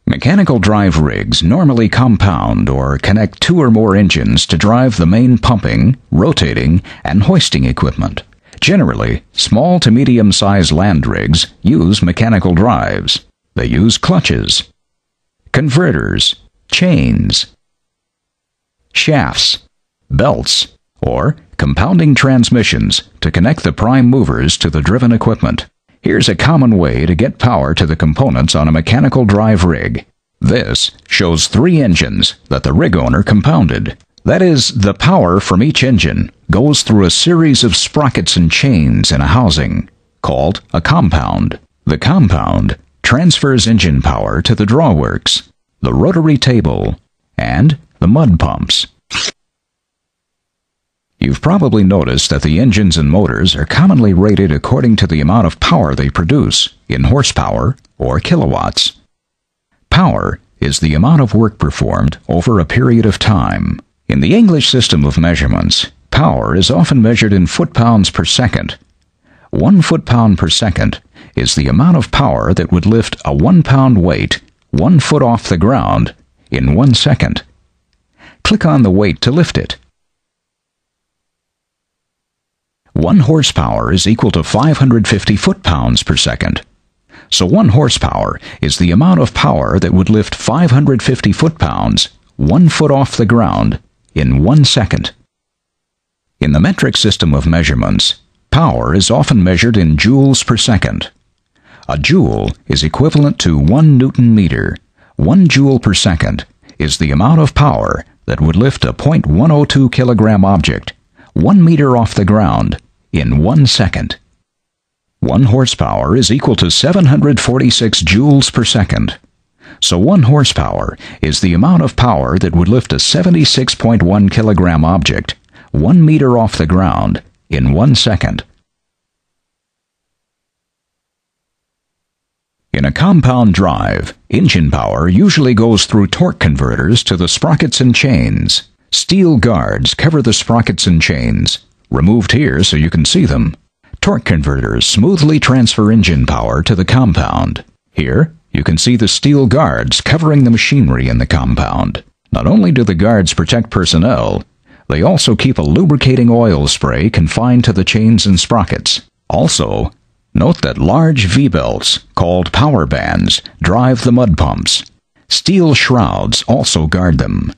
Mechanical drive rigs normally compound or connect two or more engines to drive the main pumping, rotating, and hoisting equipment. Generally, small to medium-sized land rigs use mechanical drives. They use clutches, converters, chains, shafts, belts, or compounding transmissions to connect the prime movers to the driven equipment. Here's a common way to get power to the components on a mechanical drive rig. This shows 3 engines that the rig owner compounded. That is, the power from each engine goes through a series of sprockets and chains in a housing, called a compound. The compound transfers engine power to the drawworks, the rotary table, and the mud pumps. You've probably noticed that the engines and motors are commonly rated according to the amount of power they produce, in horsepower or kilowatts. Power is the amount of work performed over a period of time. In the English system of measurements, power is often measured in foot-pounds per second. 1 foot-pound per second is the amount of power that would lift a 1-pound weight 1 foot off the ground in 1 second. Click on the weight to lift it. 1 horsepower is equal to 550 foot-pounds per second. So 1 horsepower is the amount of power that would lift 550 foot-pounds 1 foot off the ground in 1 second. In the metric system of measurements, power is often measured in joules per second. A joule is equivalent to 1 Newton meter. 1 joule per second is the amount of power that would lift a 0.102 kilogram object 1 meter off the ground in 1 second. 1 horsepower is equal to 746 joules per second. So 1 horsepower is the amount of power that would lift a 76.1 kilogram object 1 meter off the ground in 1 second. In a compound drive, engine power usually goes through torque converters to the sprockets and chains. Steel guards cover the sprockets and chains, removed here so you can see them. Torque converters smoothly transfer engine power to the compound. Here, you can see the steel guards covering the machinery in the compound. Not only do the guards protect personnel, they also keep a lubricating oil spray confined to the chains and sprockets. Also, note that large V-belts, called power bands, drive the mud pumps. Steel shrouds also guard them.